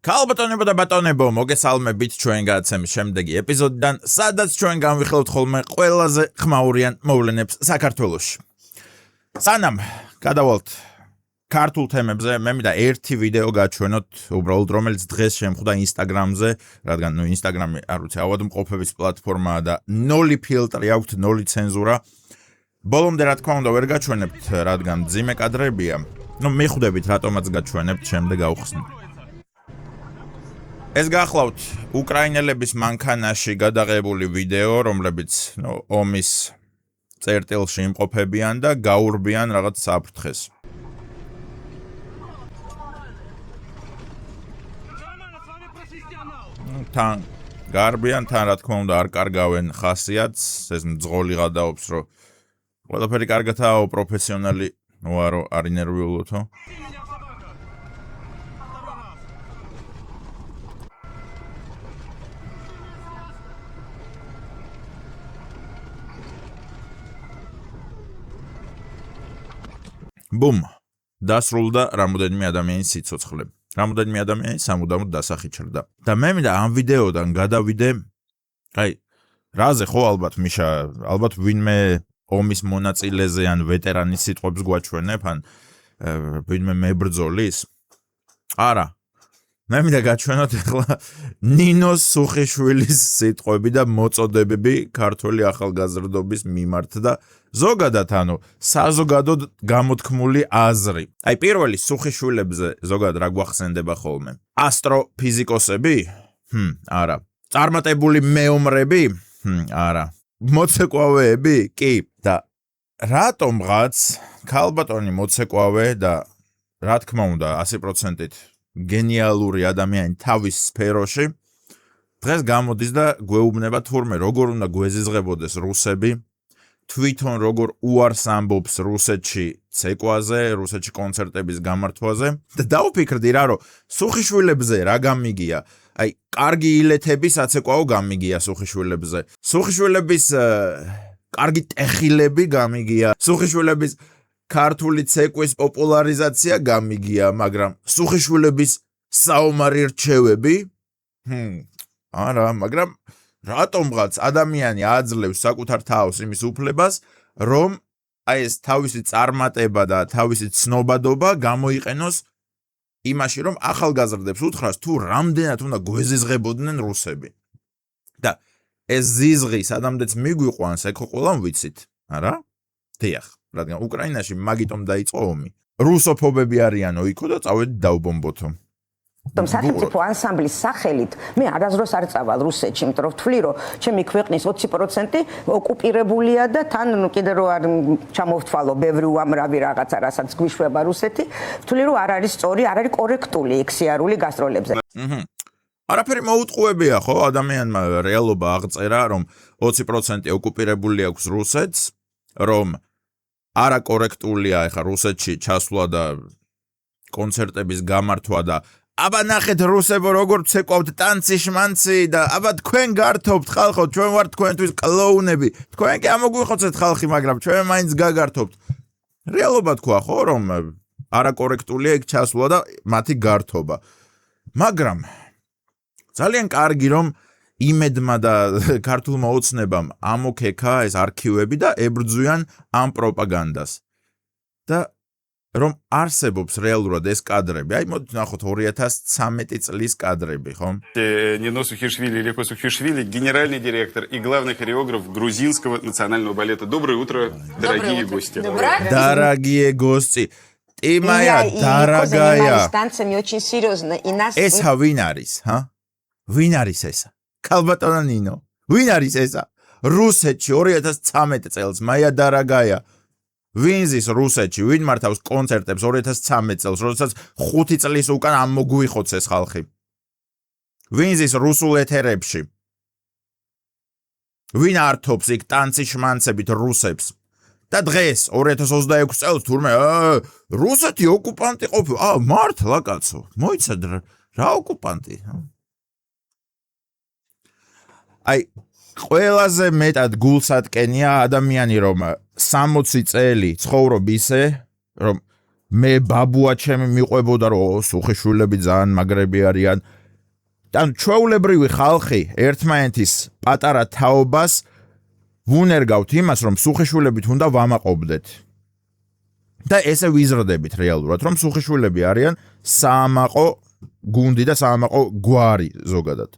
Ქალბატონებო და ბატონებო, მოგესალმებით ჩვენ გადაცემის შემდეგი ეპიზოდიდან, სადაც ჩვენ განვიხილავთ ხოლმე ყველაზე ხმაურიან მოვლენებს საქართველოში. სანამ გადავალთ ქართულ თემებზე, მე მინდა ერთი ვიდეო გაჩვენოთ, უბრალოდ რომელიც დღეს შემხვდა Instagram-ზე, რადგან Instagram-ი არ ვიცი, ავადმყოფობის პლატფორმაა და ნოლი ფილტრი აქვს, ნოლი ცენზურა. ბოლომდე რა თქმა უნდა ვერ გაჩვენებთ, რადგან ძიმე კადრებია. მიხვდებით რატომაც გაჩვენებთ, შემდეგ გავხსნით. ეს გახლავთ უკრაინელების მანქანაში გადაღებული ვიდეო, რომლებიც ომის წერტილში იმყოფებიან და გაურბიან რაღაც საფრთხეს. თან გარბიან, თან რა თქმა უნდა არ კარგავენ ხასიათს, ეს მძღოლი გადაობს, რომ ყველაფერი კარგათაა, პროფესიონალი ვარო არ ინერვიულოთო. Bum. დასრულდა რამოდენიმე ადამიანის სიცოცხლე. რამოდენიმე ადამიანი სამუდამოდ დასახიჩრდა. და მე მინდა ამ ვიდეოდან გადავიდე, რაზე ხო ალბათ მიშა, ალბათ ვინმე ომის მონაწილეზე ან ვეტერანის სიტყვებს გვაჩვენებ, ან ვინმე მებრძოლის? არა. მე მინდა გაჩვენოთ ახლა ნინოს სუხიშვილის სიტყვები და მოწოდებები ქართული ახალგაზრდობის მიმართ და ზოგადად საზოგადოდ გამოთქმული აზრი. პირველი სუხიშვილებზე ზოგადად რა გვახსენდება ხოლმე? ასტროფიზიკოსები? არა. წარმატებული მეომრები? არა. მოცეკვავეები? კი. და რატომღაც ქალბატონი მოცეკვავე და რა თქმა უნდა 100%-ით გენიალური ადამიანი თავის სფეროში დღეს გამოდის და გვეუბნება თურმე როგორ უნდა გვეზიზღებოდეს რუსები, თვითონ როგორ უარს ამბობს რუსეთში ცეკვაზე, რუსეთში კონცერტების გამართვაზე და დავფიქრდი რომ სუხიშვილებზე რა გამიგია, კარგი ილეთების აცეკვაო გამიგია სუხიშვილებზე, სუხიშვილების კარგი ტეხილები გამიგია, სუხიშვილების ქართული ცეკვის პოპულარიზაცია გამიგია, მაგრამ სუხიშვილების საომარი რჩევები? არა, მაგრამ რატომღაც ადამიანი აძლევს საკუთარ თავს იმის უფლებას, რომ ეს თავისი წარმატება და თავისი ცნობადობა გამოიყენოს იმაში, რომ ახალგაზრდებს უთხრას თუ რამდენად უნდა გვეზიზღებოდნენ რუსები. და ეს ზიზღი სადამდეც მიგვიყვანს, ეგ ხო ყველამ ვიცით, არა? დიახ. რადგან უკრაინაში მაგიტომ დაიწყო ომი. რუსოფობები არიანო იქო და წავედით დავბომბოთო. სახელმწიფო ანსამბლის სახელით მე არასდროს არ წავალ რუსეთში, იმიტომ რომ ვთვლი, რომ ჩემი ქვეყნის 20% ოკუპირებულია და თან კიდე რომ არ ჩამოვთვალო ბევრი უამრავი რაღაცა, რასაც გვიშვება რუსეთი, ვთვლი, რომ არ არის სწორი, არ არის კორექტული ექსიარული გასტროლებზე. არაფერი მოუტყუებია ხო ადამიანმა რეალობა აღწერა, რომ 20% ოკუპირებული აქვს რუსეთს, რომ არაკორექტულია ეხა რუსეთში ჩასვლა და კონცერტების გამართვა და აბა ნახეთ რუსებო როგორ ცეკვავთ ტანცი შმანცი და აბა თქვენ გართობთ ხალხო, ჩვენ ვართ თქვენთვის კლოუნები, თქვენ კი ამოგვიხოცეთ ხალხი, მაგრამ ჩვენ მაინც გაგართობთ. რეალობა თქვა ხო რომ არაკორექტულია იქ ჩასვლა და მათი გართობა. მაგრამ ძალიან კარგი რომ იმედმა და ქართულმა ოცნებამ ამოქექა ეს არქივები და ებრძვიან ამ პროპაგანდას. და რომ არსებობს რეალურად ეს კადრები, მოდით ნახოთ 2013 წლის кадрები, ხო? Нино Сухишвили, Лехо Сухишвили, генеральный директор и главный хореограф грузинского национального балета. Доброе утро, дорогие гости. Дорогие гости. Ты моя дорогая. Очень серьезно. И нас Эса вин არის, ха? Ვინ არის ესა? ქალბატონო ნინო. ვინ არის ესა? რუსეთში 2013 წელს, მაია დარაგაია. ვინ ზის რუსეთში, ვინ მართავს კონცერტებს 2013 წელს, როდესაც 5 წლის უკან ამოგვიხოცეს ხალხი. ვინ ზის რუსულ ეთერებში? ვინ ართობს იქ ტანცი შმანცებით რუსებს? და დღეს 2026 წელს თურმე რუსეთი ოკუპანტი ყოფილა. მართლა კაცო, მოიცად რა ოკუპანტი? ყველაზე მეტად გულსატკენია ადამიანი რომ 60 წელი ცხოვრობ ისე, რომ მე ბაბუა ჩემი მიყვებოდა რომ სუხიშვილები ძალიან მაგრები არიან. ან ჩვეულებრივი ხალხი ერთმანეთის პატარა თაობას ვუნერგავთ იმას, რომ სუხიშვილებით უნდა ვამაყობდეთ. და ესე ვიზრდებით რეალურად, რომ სუხიშვილები არიან საამაყო გუნდი და საამაყო გვარი ზოგადად.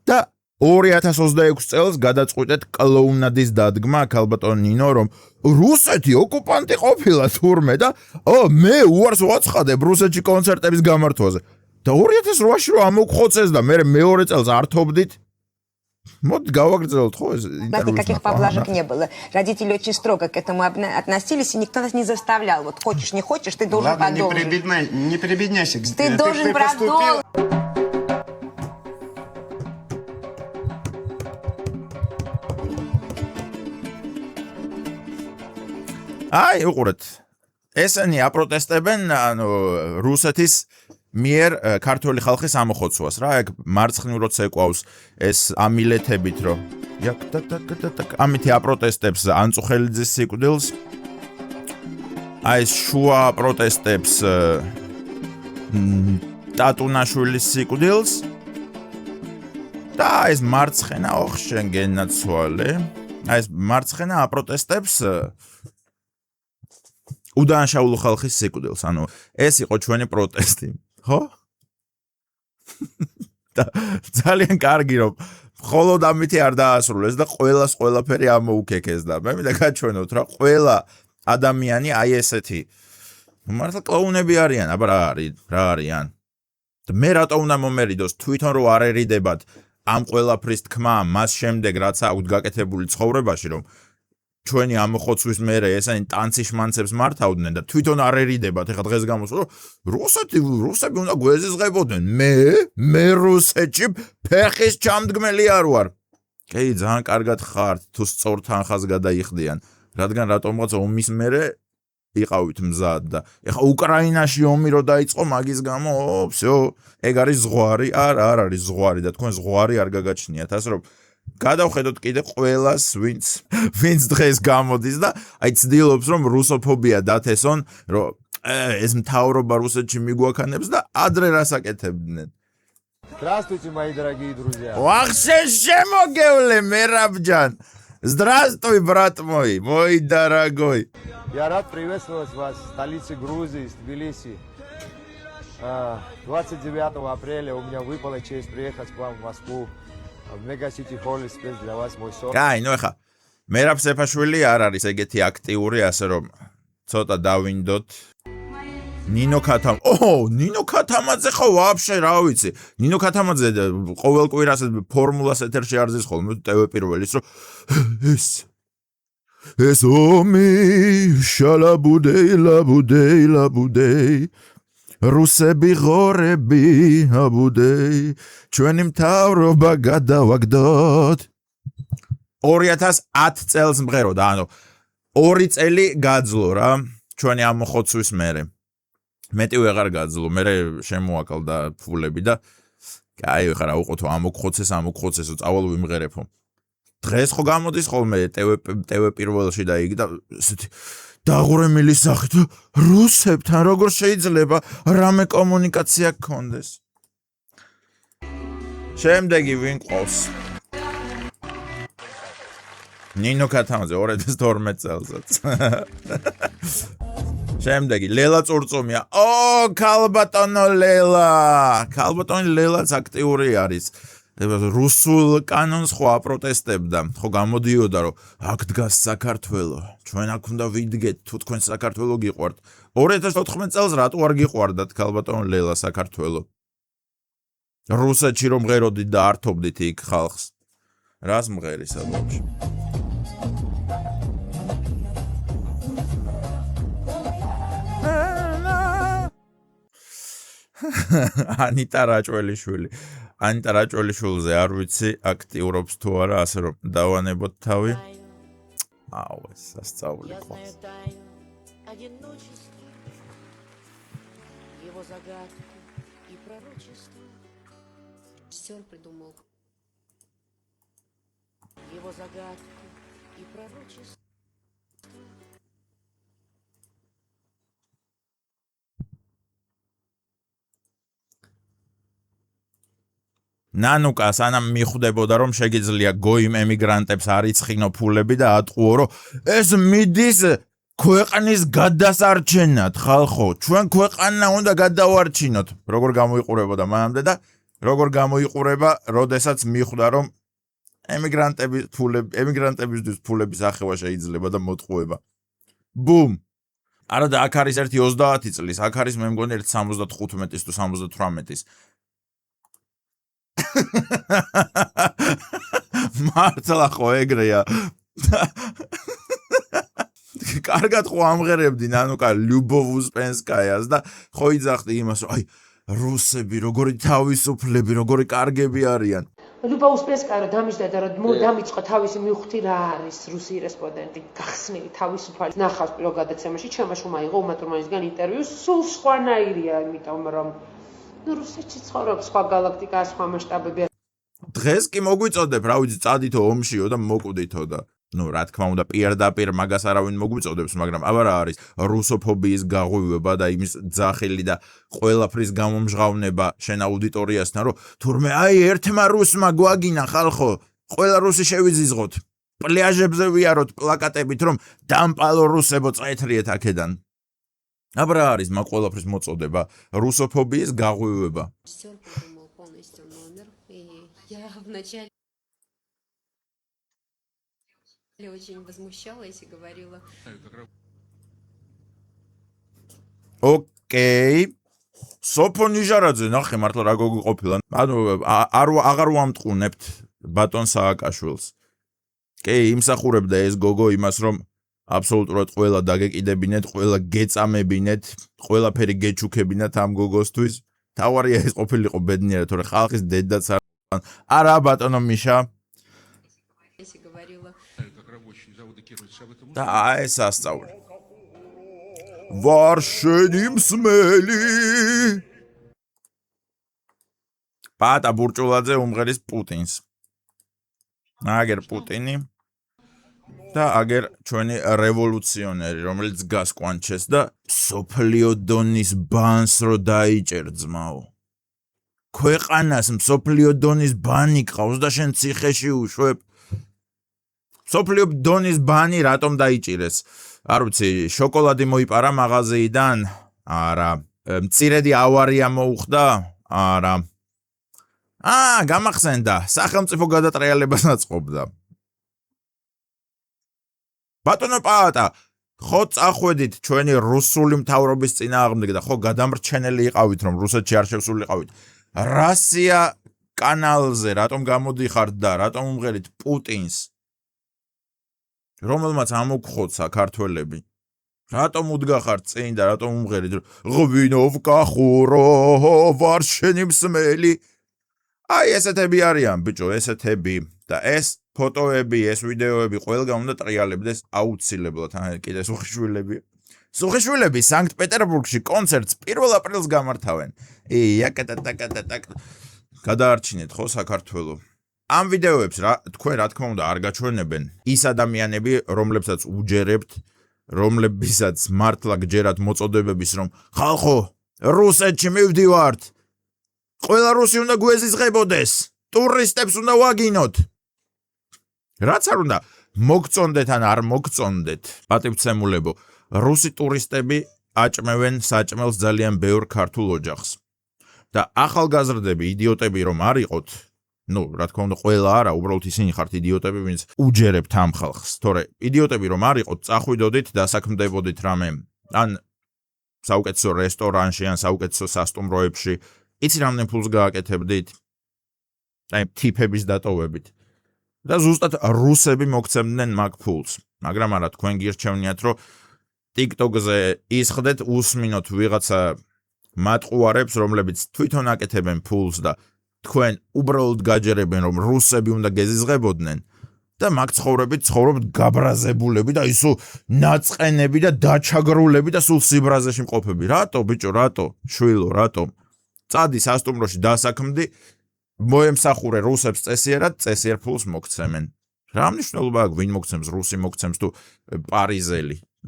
და 2026 წელს გადაწყვიტეთ კლოუნადის დადგმა ქალბატონ ნინო, რომ რუსეთი ოკუპანტი ყოფილა თურმე და მე უარს ვაცხადებ რუსეთში კონცერტების გამართვაზე. და 2008-ში რომ ამოგხოცეს და მე მეორე წელს ართობდით. Вот გავაგრძელოთ ხო ეს интервью. У нас никаких поблажек не было. Родители очень строго к этому относились, и никто нас не заставлял. Вот хочешь, не хочешь, ты должен продолжить. Не прибедняйся. Ты должен продолжить. აი, უყურეთ. ესენი აპროტესტებენ, ანუ რუსეთის მიერ ქართული ხალხის ამოხოცვას რა, ეგ მარცხნივ როცა ეკვავს ეს ამილეთებით რომ ამითი აპროტესტებს ანწუხელიძის სიკვდილს აი ეს შუა აპროტესტებს ტატუნაშვილის სიკვდილს და ეს მარცხენა ოხ შენ გენაცვალე აი ეს მარცხენა აპროტესტებს უდანაშაულო ხალხის სიკვდილს ანუ ეს იყო ჩვენი პროტესტი ხო? ძალიან კარგი რომ მხოლოდ ამითი არ დაასრულეს და ყველას ყველაფერი ამოუქეკეს და მე მინდა გაჩვენოთ რა ყველა ადამიანი აი ესეთი მართლა კლოუნები არიან აბა რა არიან და მე რატო უნდა მომერიდოს თვითონ რო არ ერიდებათ ამ ყველაფრის თქმა მას შემდეგ რაც აქვთ გაკეთებული ცხოვრებაში რომ ჩვენი ამოხოცვის მერე ესენი ტანცი შმანცებს მართავდნენ და თვითონ არ ერიდებათ ეხლა დღეს გამოსულა რუსები უნდა გვეზიზღებოდნენ მე რუსეთში ფეხის ჩამდგმელი არ ვარ კი ძალიან კარგად ხართ თუ სწორ თანხას გადაიხდიან რადგან რატომღაც ომის მერე იყავით მზად და ეხლა უკრაინაში ომი რო დაიწყო მაგის გამო всё ეგ არის ზღვარი არ არის ზღვარი და თქვენ ზღვარი არ გაგაჩნიათ ასე რომ გადავხედოთ კიდე ყველას ვინც დღეს გამოდის და აი ცდილობს რომ რუსოფობია დათესონ რომ ეს მთავრობა რუსეთში მიგვაქანებს და адре расაკეთებდნენ Здравствуйте, мои дорогие друзья. Вахше шемогевле, Мерабджан. Здравствуй, брат мой дорогой. Я рад приветствовать вас в столице Грузии, в Тбилиси. 29 апреля у меня выпала честь приехать к вам в Москву. В Мегасити Холле спец для вас мой сон. Кай, ну ეხა მერაბ სეფაშვილი არ არის ეგეთი აქტიური, ასე რომ ცოტა დავინდოთ. ნინო ქათამაძე ხო ვაფშე რა ვიცი. ნინო ქათამაძე ყოველ კვირას ფორმულას ეთერში არზის ხოლმე ტევ პირველის რომ ეს ომი ლაბუდეი რუსები ღორები აბუდეი ჩვენი მთავრობა გადავაგდოთ 2010 წელს მღეროდა ანუ 2 წელი გაძლო რა ჩვენი ამოხოცვის მერე მეტი ვეღარ გაძლო მე შემოაკალდა ფულები და აი ხა რა უყოთო ამოხოცეს წავალ ვიმღერებო დღეს ხო გამოდის ხოლმე ტევ პირველში და იგი და ესეთი დაღურემილი სახით რუსებთან როგორ შეიძლება რამე კომუნიკაცია გქონდეს შემდეგი ვინ ყავს ნინო ქათამაძე 2012 წელსაც შემდეგი ლელა წურწუმია ქალბატონო ლელაც აქტიური არის რუსულ კანონს ხო აპროტესტებდა ხო გამოდიოდა რომ აქ დგას საქართველო ჩვენ აქ უნდა ვიდგეთ თუ თქვენ საქართველო გიყვართ 2014 წელს რატო არ გიყვარდათ ქალბატონ ლელა საქართველო რუსეთში რომ მღეროდით და ართობდით იქ ხალხს რას მღერის ალბათ ანიტა რაჭველიშვილზე არ ვიცი აქტიურობს თუ არა ასე რომ დავანებოთ თავი ეს სასწაული ყავს Его загадку и пророчество ნანუკა სანამ მიხვდებოდა რომ შეგიძლია გოიმ ემიგრანტებს არიცხინო ფულები და ატყუო რომ ეს მიდის ქვეყნის გადასარჩენად ხალხო ჩვენ ქვეყანა უნდა გადავარჩინოთ როგორ გამოიყურებოდა მანამდე და როგორ გამოიყურება როდესაც მიხვდა რომ ემიგრანტებისთვის ფულების ახევა შეიძლება და მოტყუება ბუმ არა და აქ არის ერთი 30 წლის აქ არის მე მგონი 75-ის თუ 78-ის მართლა ხო ეგრეა კარგად ხო ამღერებდი ნანუკა ლიუბოვ უსპენსკაიას და ხო იძახდი იმას რომ აი რუსები როგორი თავისუფლები როგორი კარგები არიან ლიუბოვ უსპენსკაია დამიჯდა და რომ დამიწყო თავისი მივხვდი რა არის რუსი რესპონდენტი გახსნილი თავისუფალი ნახავს პირველ გადაცემაში ჩემმა შუმა იღო უმა თურმანისგან ინტერვიუ სულ სხვანაირია იმიტომ რომ რუსეთში ცხოვრობს სხვა გალაქტიკა სხვა მასშტაბები დღეს კი მოგვიწოდებ რა ვიცი წადითო ომშიო და მოკვდითო და ну რა თქმა უნდა პირდაპირ მაგას არავინ მოგვიწოდებს მაგრამ აბა რა არის რუსოფობიის გაღვივება და იმის ძახილი და ყველაფრის გამომჟღავნება შენ აუდიტორიასთან რომ თურმე აი ერთმა რუსმა გვაგინა ხალხო ყველა რუსი შევიზიზღოთ პლაჟებზე ვიაროთ პლაკატებით რომ დამპალო რუსებო წაეთრიეთ აქედან აბა რა არის მაგ ყველაფრის მოწოდება რუსოფობიის გაღვივება Актер придумал полностью номер, и я вначале очень возмущалась и говорила. ოკეი სოფო ნიჟარაძე ნახე მართლა რა გოგი ყოფილა ანუ აღარ ვამტყუნებთ ბატონ სააკაშვილს კი იმსახურებდა ეს გოგო იმას რომ აბსოლუტურად ყველა დაგეკიდებინეთ ყველა გეწამებინეთ ყველაფერი გეჩუქებინათ ამ გოგოსთვის თავარია ეს ყოფილიყო ბედნიერად თორე ხალხის დედაც არა ბატონო მიშა და ეს ასწავლე ვარშენი მსმელი პატა ბურჭულაძე უმღერის პუტინს აგერ პუტინი და აგერ ჩვენი რევოლუციონერი რომელიც გასკვანჩეს და სოფლიო დონის ბანს რო დაიჭერ ძმაო ქვეყანას სოფლიო დონის ბანი ყავს და შენ ციხეში უშვებ სოფლიო დონის ბანი რატომ დაიჭირეს არ ვიცი შოკოლადი მოიპარა მაღაზიიდან არა მცირედი ავარია მოუხდა არა გამახსენდა სახელმწიფო გადატრიალებას აწყობდა ბატონო პაატა ხო წახვედით ჩვენი რუსული მთავრობის წინააღმდეგ და ხო გადამრჩენელი იყავით რომ რუსეთში არ შევსულიყავით რასია კანალზე რატომ გამოდიხართ და რატომ უმღერით პუტინს რომელმაც ამოგხოცა ქართველები რატომ უდგახართ წინ და რატომ უმღერით ღვინოვკა ხურო ვარ შენი მსმელი აი ესეთები არიან ბიჭო ესეთები და ეს ფოტოები ეს ვიდეოები ყველგან უნდა ტრიალებდეს აუცილებლად კიდე სუხიშვილები სანქტ-პეტერბურგში კონცერტს 1 აპრილს გამართავენ გადაარჩინეთ ხო საქართველო ამ ვიდეოებს თქვენ რა თქმა უნდა არ გაჩვენებენ ის ადამიანები რომლებსაც უჯერებთ რომლებისაც მართლა გჯერათ მოწოდებების რომ ხალხო რუსეთში მივდივართ ყველა რუსი უნდა გვეზიზღებოდეს ტურისტებს უნდა ვაგინოთ რაც არ უნდა მოგწონდეთ ან არ მოგწონდეთ პატივცემულებო რუსი ტურისტები აჭმევენ საჭმელს ძალიან ბევრ ქართულ ოჯახს და ახალგაზრდები იდიოტები რომ არ იყოთ ну რა თქმა უნდა ყველა არა უბრალოდ ისინი ხართ იდიოტები ვინც უჯერებთ ამ ხალხს თორე იდიოტები რომ არ იყოთ წახვიდოდით დასაქმდებოდით რამე ან საუკეთესო რესტორანში ან საუკეთესო სასტუმროებში იცი რამდენ ფულს გააკეთებდით აი ტიპების დატოვებით და ზუსტად რუსები მოგცემდნენ მაგ ფულს მაგრამ არა თქვენ გირჩევნიათ რომ TikTok-ზე ისხდეთ უსმინოთ ვიღაცა მატყუარებს რომლებიც თვითონ აკეთებენ ფულს და თქვენ უბრალოდ გაჯერებენ რომ რუსები უნდა გეზიზღებოდნენ და მაგ ცხოვრობით ცხოვრობთ გაბრაზებულები და ისო ნაწყენები და დაჩაგრულები და სულ სიბრაზეში მყოფები რატო ბიჭო რატო შვილო რატო წადი სასტუმროში დასაქმდი მოემსახურე რუსებს წესიერ ფულს მოგცემენ რა მნიშვნელობა აქვს ვინ მოგცემს რუსი მოგცემს თუ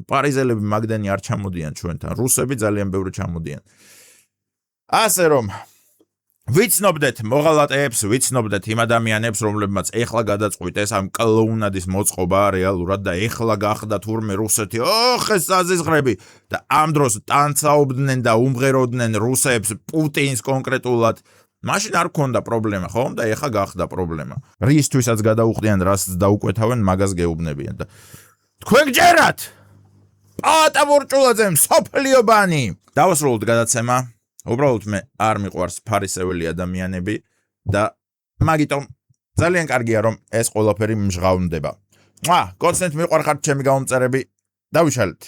პარიზელები მაგდენი არ ჩამოდიან ჩვენთან რუსები ძალიან ბევრი ჩამოდიან ასე რომ ვიცნობდეთ მოღალატეებს, ვიცნობდეთ იმ ადამიანებს, რომლებმაც ეხლა გადაწყვიტეს ეს ამ კლოუნადის მოწყობა რეალურად და ეხლა გახდა თურმე რუსეთი, ეს საზიზღრები და ამ დროს ტანცაობდნენ და უმღეროდნენ რუსებს, პუტინს კონკრეტულად. მაშინ არ ქონდა პრობლემა, ხო? და ეხლა გახდა პრობლემა. რისთვისაც გადაუხდიან, რას დაუკვეთავენ, მაგას გეუბნებიან და თქვენ გჯერათ! პატა ბურჭულაძე, მსოფლიობანი! დავასრულოთ გადაცემა. უბრალოდ მე არ მიყვარს ფარისეველი ადამიანები და მაგიტომ ძალიან კარგია რომ ეს ყველაფერი მჟღავნდება. გოცნით მიყვარხართ ჩემი გამომწერები. დავიშალეთ.